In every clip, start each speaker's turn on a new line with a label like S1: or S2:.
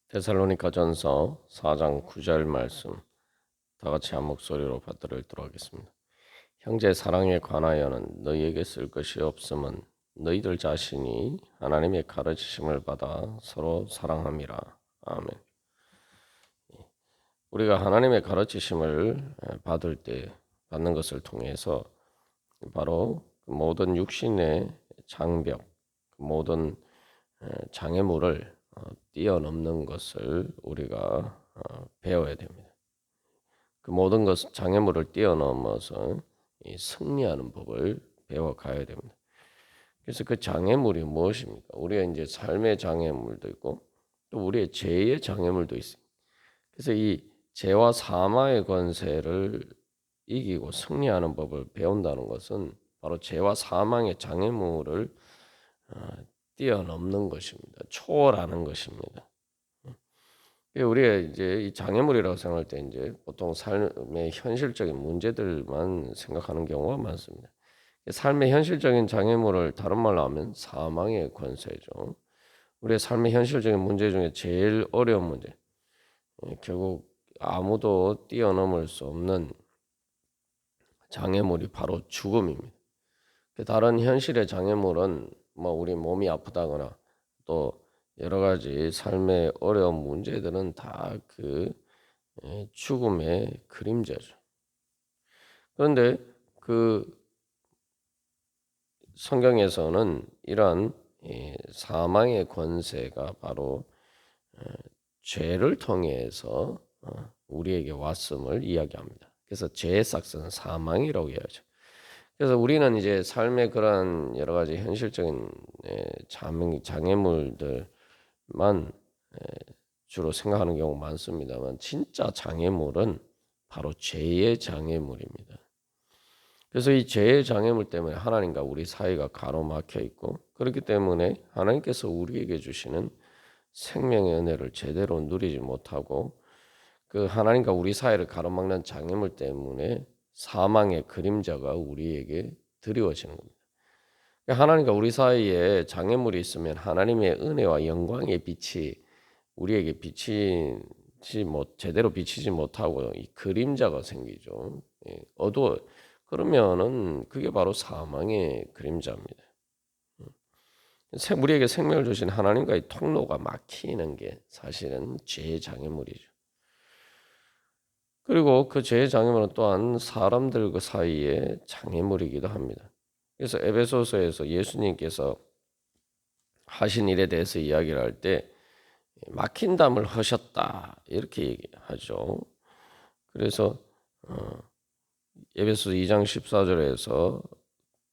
S1: 데살로니가전서 4장 9절 말씀 다 같이 한 목소리로 받들어 읽도록 하겠습니다. 형제 사랑에 관하여는 너희에게 쓸 것이 없음은 너희들 자신이 하나님의 가르치심을 받아 서로 사랑함이라. 아멘. 우리가 하나님의 가르치심을 받는 것을 통해서 바로 모든 육신의 장벽, 모든 장애물을 뛰어넘는 것을 우리가 배워야 됩니다. 그 모든 장애물을 뛰어넘어서 승리하는 법을 배워가야 됩니다. 그래서 그 장애물이 무엇입니까? 우리의 이제 삶의 장애물도 있고 또 우리의 죄의 장애물도 있습니다. 그래서 이 죄와 사망의 권세를 이기고 승리하는 법을 배운다는 것은 바로 죄와 사망의 장애물을 뛰어넘는 것입니다. 초월하는 것입니다. 우리가 이제 이 장애물이라고 생각할 때 이제 보통 삶의 현실적인 문제들만 생각하는 경우가 많습니다. 삶의 현실적인 장애물을 다른 말로 하면 사망의 권세죠. 우리의 삶의 현실적인 문제 중에 제일 어려운 문제, 결국 아무도 뛰어넘을 수 없는 장애물이 바로 죽음입니다. 다른 현실의 장애물은 뭐 우리 몸이 아프다거나 또 여러 가지 삶의 어려운 문제들은 다 그 죽음의 그림자죠. 그런데 그 성경에서는 이러한 사망의 권세가 바로 죄를 통해서 우리에게 왔음을 이야기합니다. 그래서 죄의 삭스는 사망이라고 이야기하죠. 그래서 우리는 이제 삶의 그러한 여러 가지 현실적인 장애물들만 주로 생각하는 경우가 많습니다만 진짜 장애물은 바로 죄의 장애물입니다. 그래서 이 죄의 장애물 때문에 하나님과 우리 사이가 가로막혀 있고 그렇기 때문에 하나님께서 우리에게 주시는 생명의 은혜를 제대로 누리지 못하고 그 하나님과 우리 사이를 가로막는 장애물 때문에 사망의 그림자가 우리에게 드리워지는 겁니다. 하나님과 우리 사이에 장애물이 있으면 하나님의 은혜와 영광의 빛이 우리에게 제대로 비치지 못하고 이 그림자가 생기죠. 어두워. 그러면은 그게 바로 사망의 그림자입니다. 우리에게 생명을 주신 하나님과의 통로가 막히는 게 사실은 죄의 장애물이죠. 그리고 그 죄의 장애물은 또한 사람들 그 사이에 장애물이기도 합니다. 그래서 에베소서에서 예수님께서 하신 일에 대해서 이야기를 할 때 막힌 담을 하셨다 이렇게 얘기하죠. 그래서 에베소서 2장 14절에서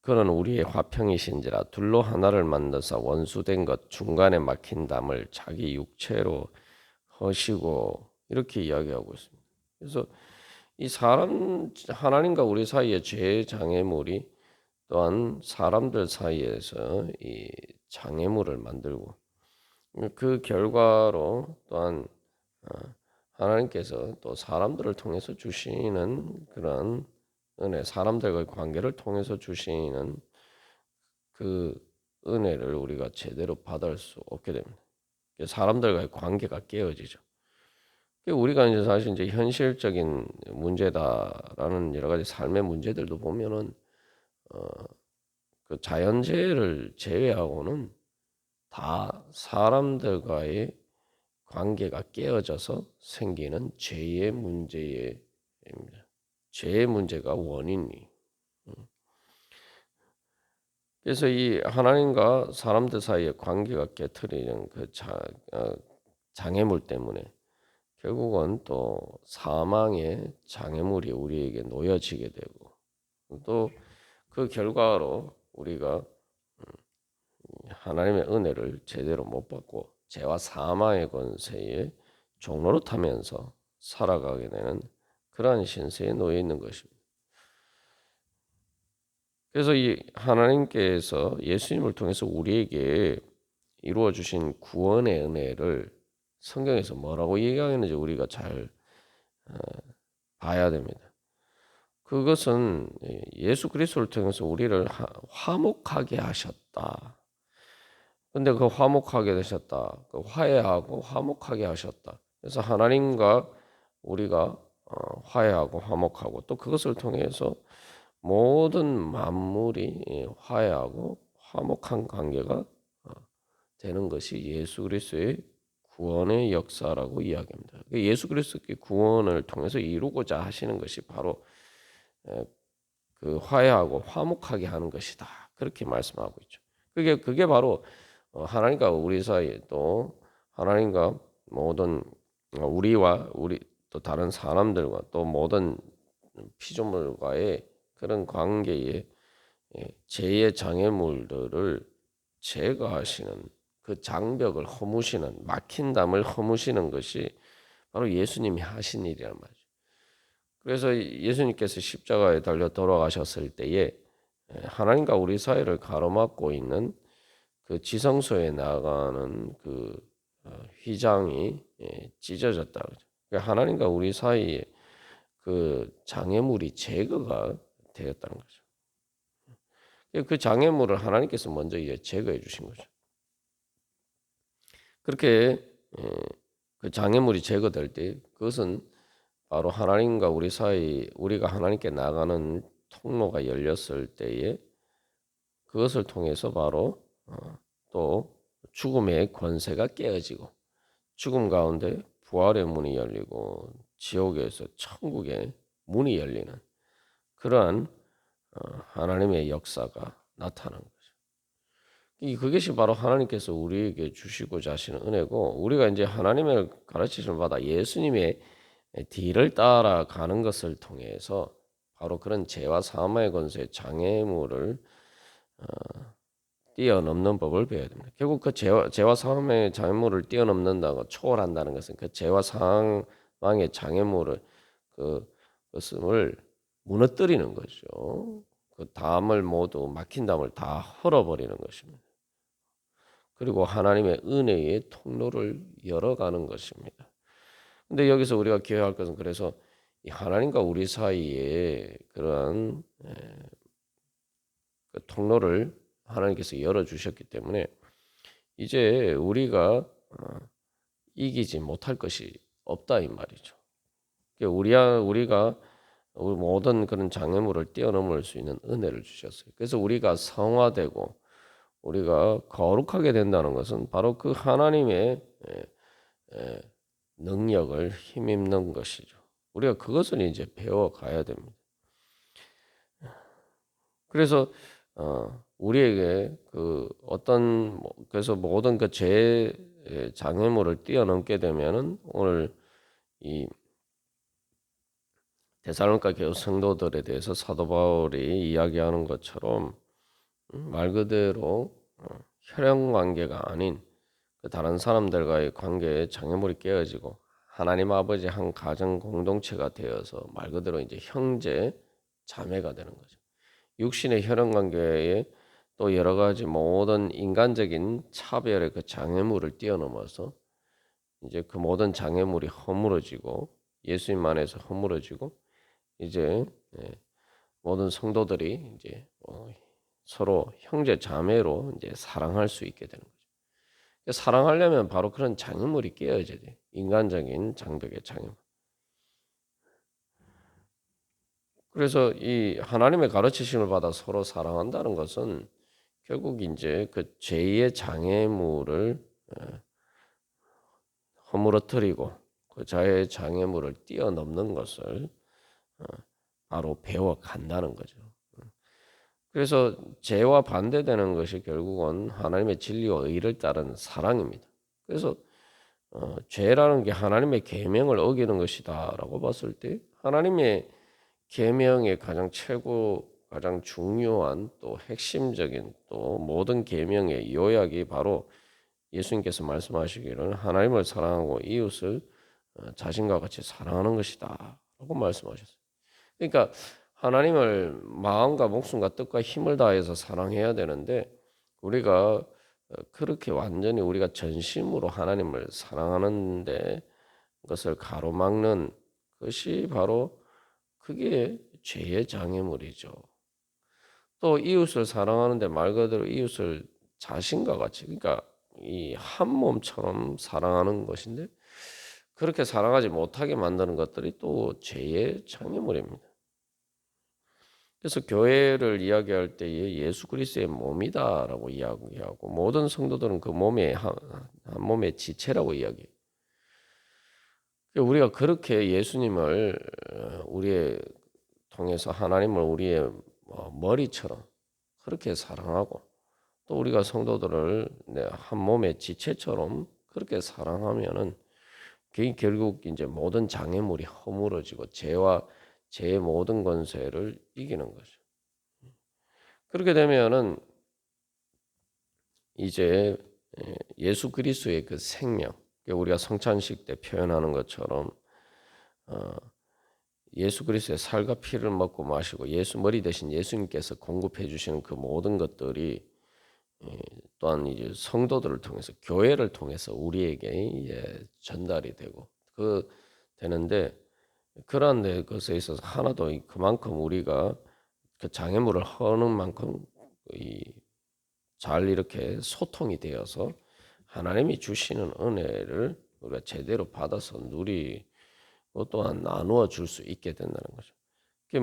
S1: 그는 우리의 화평이신지라 둘로 하나를 만드사 원수된 것 중간에 막힌 담을 자기 육체로 허시고 이렇게 이야기하고 있습니다. 그래서 이 하나님과 우리 사이의 죄 장애물이 또한 사람들 사이에서 이 장애물을 만들고 그 결과로 또한 하나님께서 또 사람들을 통해서 주시는 그런 은혜, 사람들과의 관계를 통해서 주시는 그 은혜를 우리가 제대로 받을 수 없게 됩니다. 사람들과의 관계가 깨어지죠. 우리가 이제 사실 이제 현실적인 문제다라는 여러 가지 삶의 문제들도 보면은 그 자연재해를 제외하고는 다 사람들과의 관계가 깨어져서 생기는 죄의 문제입니다. 죄의 문제가 원인이. 그래서 이 하나님과 사람들 사이의 관계가 깨트리는 그 장애물 때문에 결국은 또 사망의 장애물이 우리에게 놓여지게 되고 또 그 결과로 우리가 하나님의 은혜를 제대로 못 받고 죄와 사망의 권세에 종로릇하면서 살아가게 되는 그러한 신세에 놓여 있는 것입니다. 그래서 이 하나님께서 예수님을 통해서 우리에게 이루어 주신 구원의 은혜를 성경에서 뭐라고 얘기하는지 우리가 잘 봐야 됩니다. 그것은 예수 그리스도를 통해서 우리를 화목하게 하셨다. 근데 그 화목하게 되셨다. 그 화해하고 화목하게 하셨다. 그래서 하나님과 우리가 화해하고 화목하고 또 그것을 통해서 모든 만물이 화해하고 화목한 관계가 되는 것이 예수 그리스도의 구원의 역사라고 이야기합니다. 예수 그리스도의 구원을 통해서 이루고자 하시는 것이 바로 그 화해하고 화목하게 하는 것이다. 그렇게 말씀하고 있죠. 그게 바로 하나님과 우리 사이 또 하나님과 모든 우리와 우리 또 다른 사람들과 또 모든 피조물과의 그런 관계에 죄의 장애물들을 제거하시는 그 장벽을 허무시는 막힌 담을 허무시는 것이 바로 예수님이 하신 일이란 말이죠. 그래서 예수님께서 십자가에 달려 돌아가셨을 때에 하나님과 우리 사이를 가로막고 있는 그 지성소에 나가는 그 휘장이 찢어졌다. 그러니까 하나님과 우리 사이에 그 장애물이 제거가 되었다는 거죠. 그 장애물을 하나님께서 먼저 이제 제거해 주신 거죠. 그렇게 그 장애물이 제거될 때 그것은 바로 하나님과 우리 사이 우리가 하나님께 나가는 통로가 열렸을 때에 그것을 통해서 바로 또 죽음의 권세가 깨어지고 죽음 가운데 부활의 문이 열리고 지옥에서 천국의 문이 열리는 그러한 하나님의 역사가 나타나는 거죠. 그것이 바로 하나님께서 우리에게 주시고자 하시는 은혜고 우리가 이제 하나님의 가르치심을 받아 예수님의 뒤를 따라가는 것을 통해서 바로 그런 죄와 사망의 권세 장애물을 뛰어넘는 법을 배워야 됩니다. 결국 그 죄와 사망의 장애물을 뛰어넘는다고 초월한다는 것은 그 죄와 사망의 장애물을 그것을 무너뜨리는 거죠. 그 담을 모두 막힌 담을 다 헐어버리는 것입니다. 그리고 하나님의 은혜의 통로를 열어가는 것입니다. 근데 여기서 우리가 기억할 것은 그래서 이 하나님과 우리 사이에 그러한 그 통로를 하나님께서 열어주셨기 때문에 이제 우리가 이기지 못할 것이 없다 이 말이죠. 우리가 우리 모든 그런 장애물을 뛰어넘을 수 있는 은혜를 주셨어요. 그래서 우리가 성화되고 우리가 거룩하게 된다는 것은 바로 그 하나님의 능력을 힘입는 것이죠. 우리가 그것을 이제 배워가야 됩니다. 그래서 우리에게 그 어떤 그래서 모든 그 죄 장애물을 뛰어넘게 되면은 오늘 이 데살로니가 교회 성도들에 대해서 사도 바울이 이야기하는 것처럼 말 그대로 혈연 관계가 아닌 그 다른 사람들과의 관계에 장애물이 깨어지고 하나님 아버지 한 가정 공동체가 되어서 말 그대로 이제 형제 자매가 되는 거죠. 육신의 혈연 관계에 또 여러 가지 모든 인간적인 차별의 그 장애물을 뛰어넘어서 이제 그 모든 장애물이 허물어지고 예수님 안에서 허물어지고 이제 모든 성도들이 이제 서로 형제 자매로 이제 사랑할 수 있게 되는 거죠. 사랑하려면 바로 그런 장애물이 깨어져야 돼. 인간적인 장벽의 장애물. 그래서 이 하나님의 가르치심을 받아 서로 사랑한다는 것은 결국 이제 그 죄의 장애물을 허물어뜨리고 그 자의 장애물을 뛰어넘는 것을 바로 배워간다는 거죠. 그래서 죄와 반대되는 것이 결국은 하나님의 진리와 의를 따른 사랑입니다. 그래서 죄라는 게 하나님의 계명을 어기는 것이다라고 봤을 때 하나님의 계명의 가장 최고 가장 중요한 또 핵심적인 또 모든 계명의 요약이 바로 예수님께서 말씀하시기를 하나님을 사랑하고 이웃을 자신과 같이 사랑하는 것이다라고 말씀하셨어요. 그러니까 하나님을 마음과 목숨과 뜻과 힘을 다해서 사랑해야 되는데 우리가 그렇게 완전히 우리가 전심으로 하나님을 사랑하는데 그것을 가로막는 것이 바로 그게 죄의 장애물이죠. 또 이웃을 사랑하는데 말 그대로 이웃을 자신과 같이 그러니까 이 한 몸처럼 사랑하는 것인데 그렇게 사랑하지 못하게 만드는 것들이 또 죄의 장애물입니다. 그래서 교회를 이야기할 때에 예수 그리스도의 몸이다라고 이야기하고 모든 성도들은 그 몸의 한 몸의 지체라고 이야기해요. 우리가 그렇게 예수님을 우리의 통해서 하나님을 우리의 머리처럼 그렇게 사랑하고 또 우리가 성도들을 한 몸의 지체처럼 그렇게 사랑하면은 그게 결국 이제 모든 장애물이 허물어지고 죄와 죄의 모든 권세를 이기는 거죠. 그렇게 되면은 이제 예수 그리스도의 그 생명, 우리가 성찬식 때 표현하는 것처럼 예수 그리스도의 살과 피를 먹고 마시고 예수 머리 대신 예수님께서 공급해 주시는 그 모든 것들이 또한 이제 성도들을 통해서 교회를 통해서 우리에게 이제 전달이 되고 그 되는데 그러한 것에 있어서 하나도 그만큼 우리가 그 장애물을 허는 만큼 잘 이렇게 소통이 되어서 하나님이 주시는 은혜를 우리가 제대로 받아서 누리고 또한 나누어 줄 수 있게 된다는 거죠.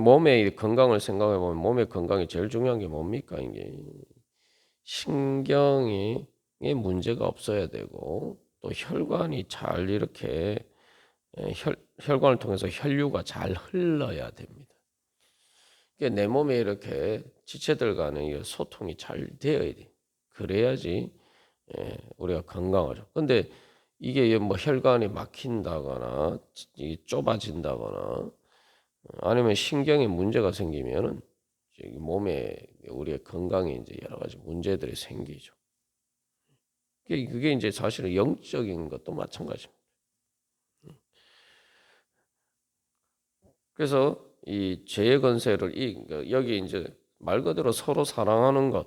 S1: 몸의 건강을 생각해 보면 몸의 건강이 제일 중요한 게 뭡니까? 이게 신경이 문제가 없어야 되고 또 혈관이 잘 이렇게 혈관을 통해서 혈류가 잘 흘러야 됩니다. 내 몸에 이렇게 지체들 간의 소통이 잘 되어야 돼. 그래야지 우리가 건강하죠. 근데 이게 뭐 혈관이 막힌다거나 좁아진다거나 아니면 신경에 문제가 생기면은 몸에 우리의 건강에 이제 여러 가지 문제들이 생기죠. 그게 이제 사실은 영적인 것도 마찬가지입니다. 그래서 이 죄의 권세를 여기 이제 말 그대로 서로 사랑하는 것,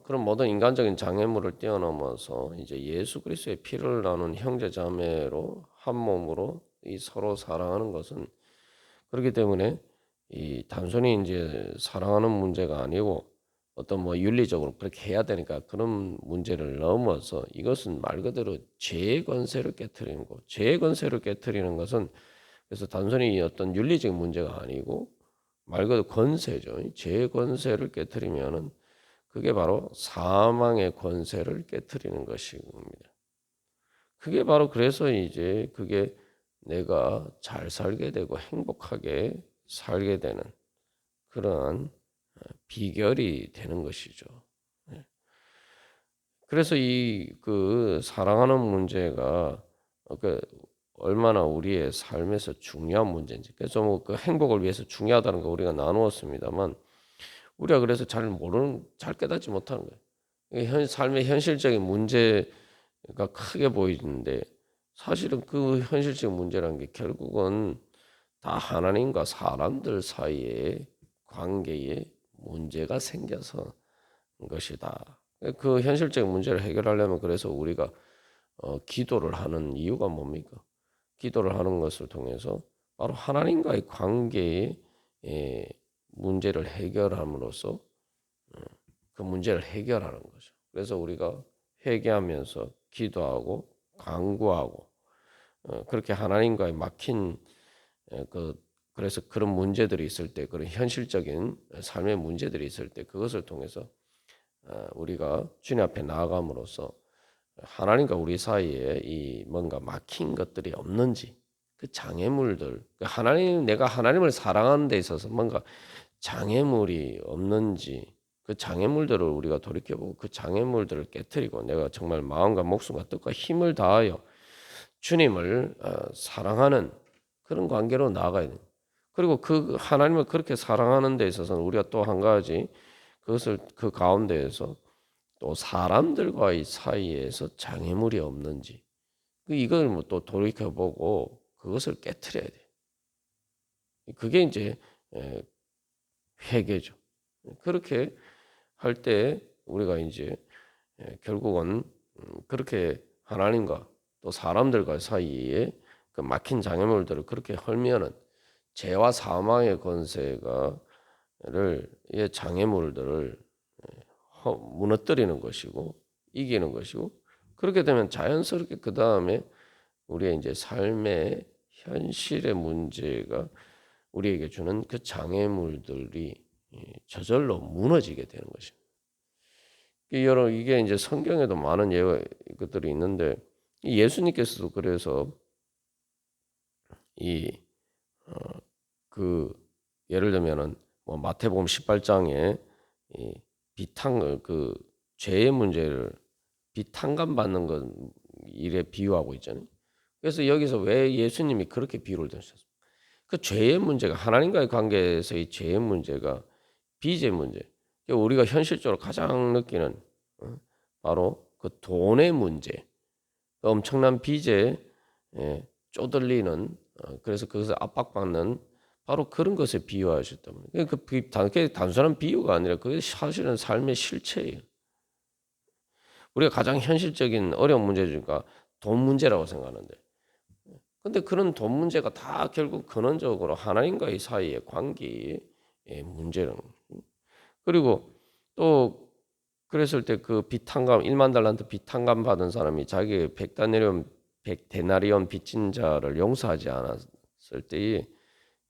S1: 그런 모든 인간적인 장애물을 뛰어넘어서 이제 예수 그리스도의 피를 나눈 형제 자매로 한 몸으로 이 서로 사랑하는 것은 그렇기 때문에 이 단순히 이제 사랑하는 문제가 아니고 어떤 뭐 윤리적으로 그렇게 해야 되니까 그런 문제를 넘어서 이것은 말 그대로 죄의 권세를 깨트리는 거. 죄의 권세를 깨트리는 것은 그래서 단순히 어떤 윤리적인 문제가 아니고 말 그대로 권세죠. 죄의 권세를 깨트리면은 그게 바로 사망의 권세를 깨트리는 것입니다. 그게 바로 그래서 이제 그게 내가 잘 살게 되고 행복하게 살게 되는 그러한 비결이 되는 것이죠. 그래서 이 그 사랑하는 문제가 그 얼마나 우리의 삶에서 중요한 문제인지 그래서 뭐 그 행복을 위해서 중요하다는 거 우리가 나누었습니다만 우리가 그래서 잘 깨닫지 못하는 거예요. 삶의 현실적인 문제가 크게 보이는데 사실은 그 현실적인 문제라는 게 결국은 다 하나님과 사람들 사이의 관계에 문제가 생겨서 것이다. 그 현실적인 문제를 해결하려면 그래서 우리가 기도를 하는 이유가 뭡니까? 기도를 하는 것을 통해서 바로 하나님과의 관계의 문제를 해결함으로써 그 문제를 해결하는 거죠. 그래서 우리가 회개하면서 기도하고 간구하고 그렇게 하나님과의 막힌 그래서 그런 문제들이 있을 때 그런 현실적인 삶의 문제들이 있을 때 그것을 통해서 우리가 주님 앞에 나아감으로써 하나님과 우리 사이에 이 뭔가 막힌 것들이 없는지 그 장애물들 내가 하나님을 사랑하는 데 있어서 뭔가 장애물이 없는지 그 장애물들을 우리가 돌이켜보고 그 장애물들을 깨뜨리고 내가 정말 마음과 목숨과 뜻과 힘을 다하여 주님을 사랑하는 그런 관계로 나아가야 돼요. 그리고 그 하나님을 그렇게 사랑하는 데 있어서는 우리가 또 한 가지 그것을 그 가운데에서 또 사람들과의 사이에서 장애물이 없는지 이걸 뭐 또 돌이켜보고 그것을 깨트려야 돼. 그게 이제 회개죠. 그렇게 할 때 우리가 이제 결국은 그렇게 하나님과 또 사람들과 사이에 그 막힌 장애물들을 그렇게 헐면은 죄와 사망의 권세가를 이 장애물들을 무너뜨리는 것이고 이기는 것이고 그렇게 되면 자연스럽게 그 다음에 우리의 이제 삶의 현실의 문제가 우리에게 주는 그 장애물들이 저절로 무너지게 되는 것입니다. 여러 이게 이제 성경에도 많은 것들이 있는데 예수님께서도 그래서 이 그 예를 들면은 뭐 마태복음 18장에 이 비탄 그 죄의 문제를 비탄감 받는 것 일에 비유하고 있잖아요. 그래서 여기서 왜 예수님이 그렇게 비유를 드셨어요? 그 죄의 문제가 하나님과의 관계에서의 죄의 문제가 빚의 문제. 우리가 현실적으로 가장 느끼는 바로 그 돈의 문제. 그 엄청난 빚에 쪼들리는 그래서 그것을 압박받는 바로 그런 것에 비유하셨단 말이에요. 그게 단순한 비유가 아니라 그게 사실은 삶의 실체예요. 우리가 가장 현실적인 어려운 문제니까 돈 문제라고 생각하는데 근데 그런 돈 문제가 다 결국 근원적으로 하나님과의 사이의 관계의 문제라는 거예요. 그리고 또 그랬을 때 그 빚탕감 1만 달란트 빚탕감 받은 사람이 자기 100데나리온 빚진 자를 용서하지 않았을 때에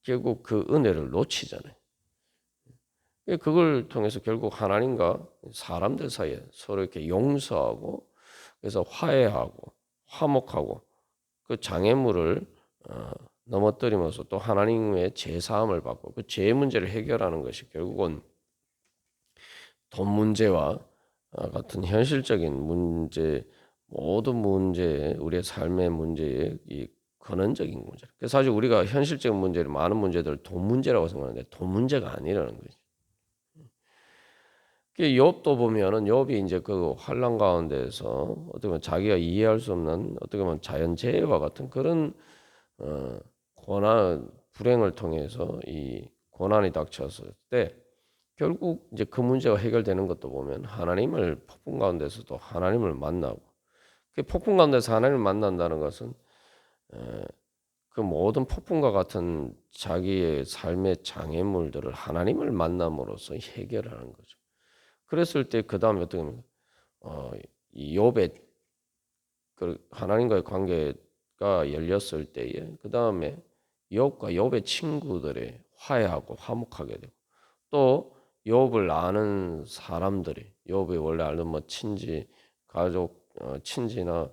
S1: 결국 그 은혜를 놓치잖아요. 그걸 통해서 결국 하나님과 사람들 사이에 서로 이렇게 용서하고 그래서 화해하고 화목하고 그 장애물을 넘어뜨리면서 또 하나님의 죄사함을 받고 그 죄 문제를 해결하는 것이 결국은 돈 문제와 같은 현실적인 문제 모든 문제 우리의 삶의 문제의 이 근원적인 문제. 그래서 사실 우리가 현실적인 문제를 많은 문제들을 돈 문제라고 생각하는데 돈 문제가 아니라는 거죠. 그 욥도 보면은 욥이 이제 그 환란 가운데서 어떻게 보면 자기가 이해할 수 없는 어떻게 보면 자연재해와 같은 그런 고난 불행을 통해서 이 고난이 닥쳤을 때 결국 이제 그 문제가 해결되는 것도 보면 하나님을 폭풍 가운데서도 하나님을 만나고 그 폭풍 가운데서 하나님을 만난다는 것은 그 모든 폭풍과 같은 자기의 삶의 장애물들을 하나님을 만남으로써 해결하는 거죠. 그랬을 때 그 다음에 어떻게 하면 이 욥의 그 하나님과의 관계가 열렸을 때에 그 다음에 욥과 욥의 친구들이 화해하고 화목하게 되고 또 욥을 아는 사람들이 욥이 원래 알던 뭐 친지 가족 친지나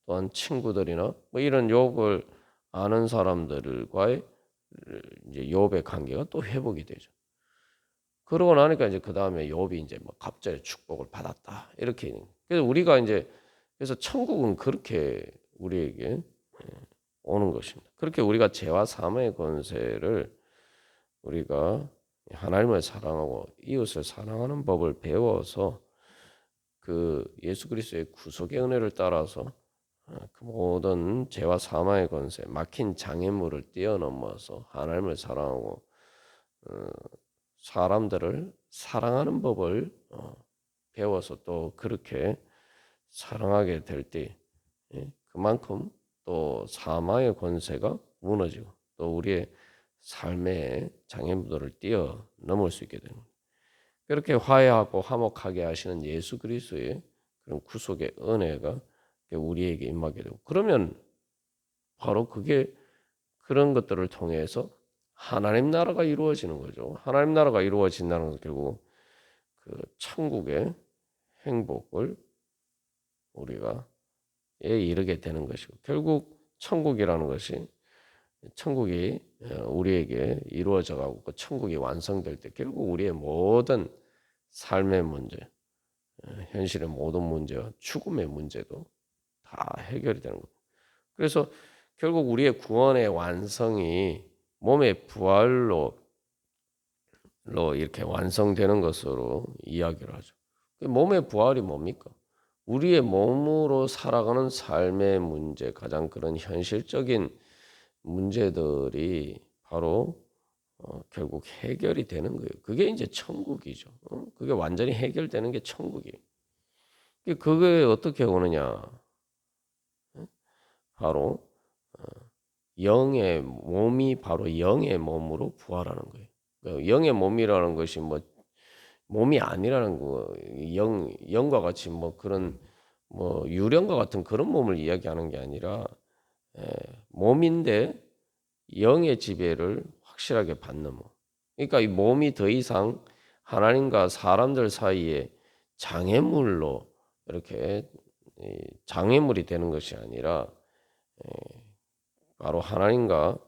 S1: 또한 친구들이나 뭐 이런 욥을 아는 사람들과의 이제 욥의 관계가 또 회복이 되죠. 그러고 나니까 이제 그 다음에 욥이 이제 뭐 갑자기 축복을 받았다 이렇게 그래서 우리가 이제 그래서 천국은 그렇게 우리에게 오는 것입니다. 그렇게 우리가 죄와 사망의 권세를 우리가 하나님을 사랑하고 이웃을 사랑하는 법을 배워서 그 예수 그리스도의 구속의 은혜를 따라서 그 모든 죄와 사망의 권세, 막힌 장애물을 뛰어넘어서 하나님을 사랑하고 사람들을 사랑하는 법을 배워서 또 그렇게 사랑하게 될 때 그만큼 또 사망의 권세가 무너지고 또 우리의 삶의 장애물들을 뛰어넘을 수 있게 되는 거예요. 그렇게 화해하고 화목하게 하시는 예수 그리스도의 그런 구속의 은혜가 우리에게 임하게 되고 그러면 바로 그게 그런 것들을 통해서 하나님 나라가 이루어지는 거죠. 하나님 나라가 이루어진다는 건 결국 그 천국의 행복을 우리가 이르게 되는 것이고 결국 천국이라는 것이 천국이 우리에게 이루어져 가고 그 천국이 완성될 때 결국 우리의 모든 삶의 문제, 현실의 모든 문제와 죽음의 문제도 다 해결이 되는 겁니다. 그래서 결국 우리의 구원의 완성이 몸의 부활로 이렇게 완성되는 것으로 이야기를 하죠. 몸의 부활이 뭡니까? 우리의 몸으로 살아가는 삶의 문제, 가장 그런 현실적인 문제들이 바로 결국 해결이 되는 거예요. 그게 이제 천국이죠. 그게 완전히 해결되는 게 천국이에요. 그게 어떻게 오느냐? 바로 영의 몸이 바로 영의 몸으로 부활하는 거예요. 영의 몸이라는 것이 뭐 몸이 아니라는 거, 영과 같이 뭐 그런 뭐 유령과 같은 그런 몸을 이야기하는 게 아니라 예, 몸인데 영의 지배를 확실하게 받는 몸. 그러니까 이 몸이 더 이상 하나님과 사람들 사이에 장애물로 이렇게 장애물이 되는 것이 아니라 바로 하나님과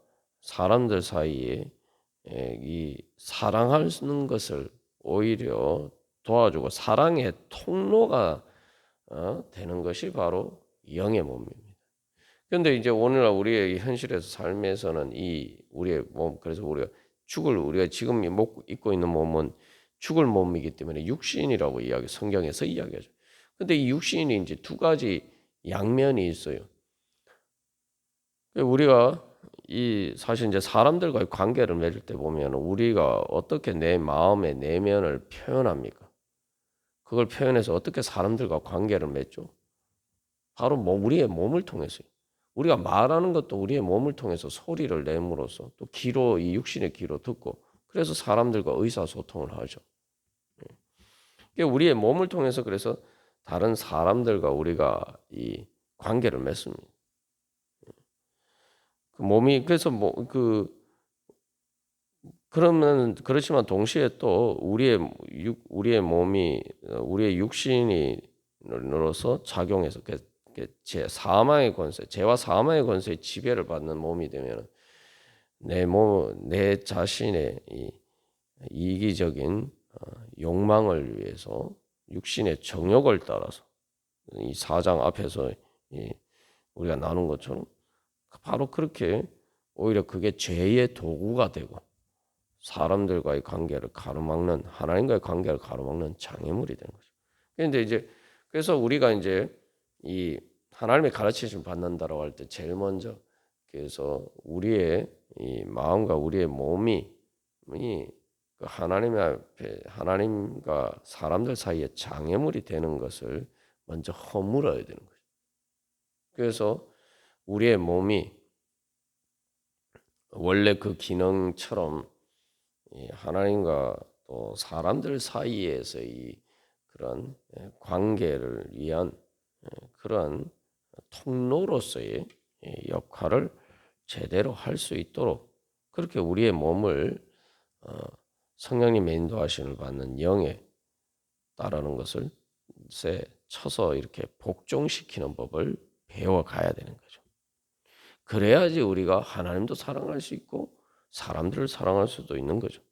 S1: 사람들 사이에 이 사랑하는 것을 오히려 도와주고 사랑의 통로가 되는 것이 바로 영의 몸입니다. 그런데 이제 오늘날 우리의 현실에서 삶에서는 이 우리의 몸, 그래서 우리가 지금 입고 있는 몸은 죽을 몸이기 때문에 육신이라고 성경에서 이야기하죠. 근데 이 육신이 이제 두 가지 양면이 있어요. 우리가 이 사실 이제 사람들과의 관계를 맺을 때 보면 우리가 어떻게 내 마음의 내면을 표현합니까? 그걸 표현해서 어떻게 사람들과 관계를 맺죠? 바로 우리의 몸을 통해서요. 우리가 말하는 것도 우리의 몸을 통해서 소리를 내므로써 또 이 육신의 귀로 듣고 그래서 사람들과 의사소통을 하죠. 우리의 몸을 통해서 그래서 다른 사람들과 우리가 이 관계를 맺습니다. 그 몸이 그래서 그러면 그렇지만 동시에 또 우리의 몸이 우리의 육신으로서 작용해서 사망의 권세, 죄와 사망의 권세의 지배를 받는 몸이 되면 내 자신의 이 이기적인 욕망을 위해서 육신의 정욕을 따라서 이 4장 앞에서 우리가 나눈 것처럼 바로 그렇게 오히려 그게 죄의 도구가 되고 사람들과의 관계를 가로막는 하나님과의 관계를 가로막는 장애물이 되는 거죠. 그런데 이제 그래서 우리가 이제 이 하나님의 가르치심을 받는다라고 할 때 제일 먼저 그래서 우리의 이 마음과 우리의 몸이 하나님 앞에 하나님과 사람들 사이에 장애물이 되는 것을 먼저 허물어야 되는 거죠. 그래서 우리의 몸이 원래 그 기능처럼 하나님과 또 사람들 사이에서의 그런 관계를 위한 그런 통로로서의 역할을 제대로 할 수 있도록 그렇게 우리의 몸을 성령님의 인도하심을 받는 영에 따르는 것을 쳐서 이렇게 복종시키는 법을 배워가야 되는 거죠. 그래야지 우리가 하나님도 사랑할 수 있고 사람들을 사랑할 수도 있는 거죠.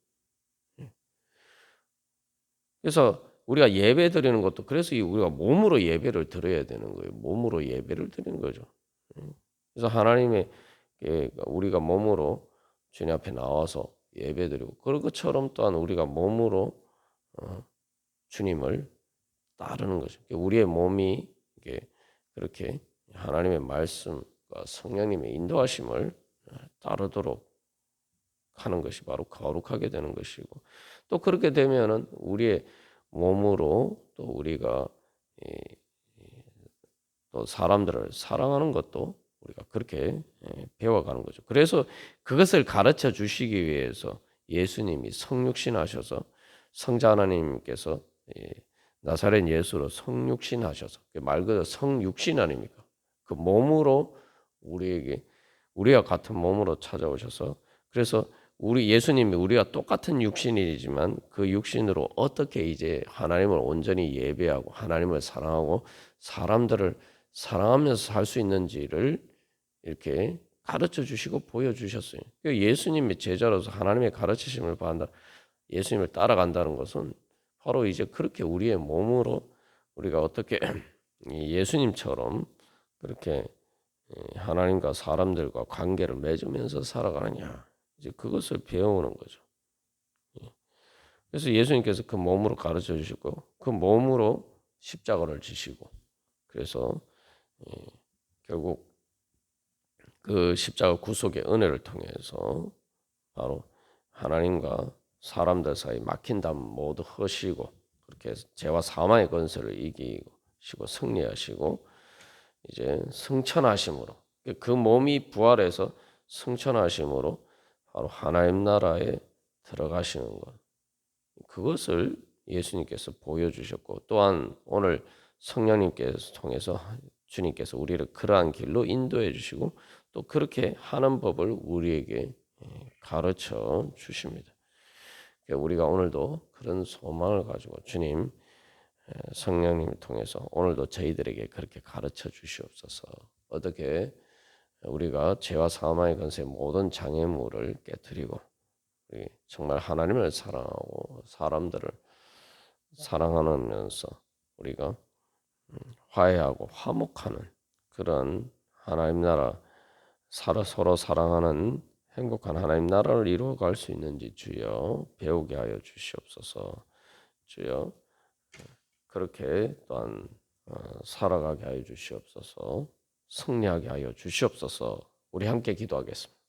S1: 그래서 우리가 예배 드리는 것도 그래서 우리가 몸으로 예배를 드려야 되는 거예요. 몸으로 예배를 드리는 거죠. 그래서 하나님의 우리가 몸으로 주님 앞에 나와서 예배 드리고 그런 것처럼 또한 우리가 몸으로 주님을 따르는 거죠. 우리의 몸이 그렇게 하나님의 말씀과 성령님의 인도하심을 따르도록 하는 것이 바로 거룩하게 되는 것이고 또 그렇게 되면은 우리의 몸으로 또 우리가 또 사람들을 사랑하는 것도 우리가 그렇게 배워가는 거죠. 그래서 그것을 가르쳐 주시기 위해서 예수님이 성육신하셔서 성자 하나님께서 나사렛 예수로 성육신하셔서 말 그대로 성육신 아닙니까? 그 몸으로 우리와 같은 몸으로 찾아오셔서 그래서 예수님이 우리가 똑같은 육신이지만 그 육신으로 어떻게 이제 하나님을 온전히 예배하고 하나님을 사랑하고 사람들을 사랑하면서 살 수 있는지를 이렇게 가르쳐 주시고 보여주셨어요. 예수님의 제자로서 하나님의 가르치심을 받는다. 예수님을 따라간다는 것은 바로 이제 그렇게 우리의 몸으로 우리가 어떻게 예수님처럼 그렇게 하나님과 사람들과 관계를 맺으면서 살아가느냐. 이제 그것을 배우는 거죠. 그래서 예수님께서 그 몸으로 가르쳐 주시고 그 몸으로 십자가를 지시고 그래서 결국 그 십자가 구속의 은혜를 통해서 바로 하나님과 사람들 사이 막힌 담 모두 허시고 그렇게 해서 죄와 사망의 권세를 이기시고 승리하시고 이제 승천하심으로 그 몸이 부활해서 승천하심으로 바로 하나님 나라에 들어가시는 것 그것을 예수님께서 보여주셨고 또한 오늘 성령님께서 통해서 주님께서 우리를 그러한 길로 인도해 주시고 또 그렇게 하는 법을 우리에게 가르쳐 주십니다. 우리가 오늘도 그런 소망을 가지고 주님 성령님을 통해서 오늘도 저희들에게 그렇게 가르쳐 주시옵소서. 어떻게 우리가 죄와 사망의 권세 모든 장애물을 깨뜨리고 정말 하나님을 사랑하고 사람들을 사랑하면서 우리가 화해하고 화목하는 그런 하나님 나라 서로 사랑하는 행복한 하나님 나라를 이루어갈 수 있는지 주여 배우게 하여 주시옵소서. 주여 그렇게 또한 살아가게 하여 주시옵소서. 승리하게 하여 주시옵소서. 우리 함께 기도하겠습니다.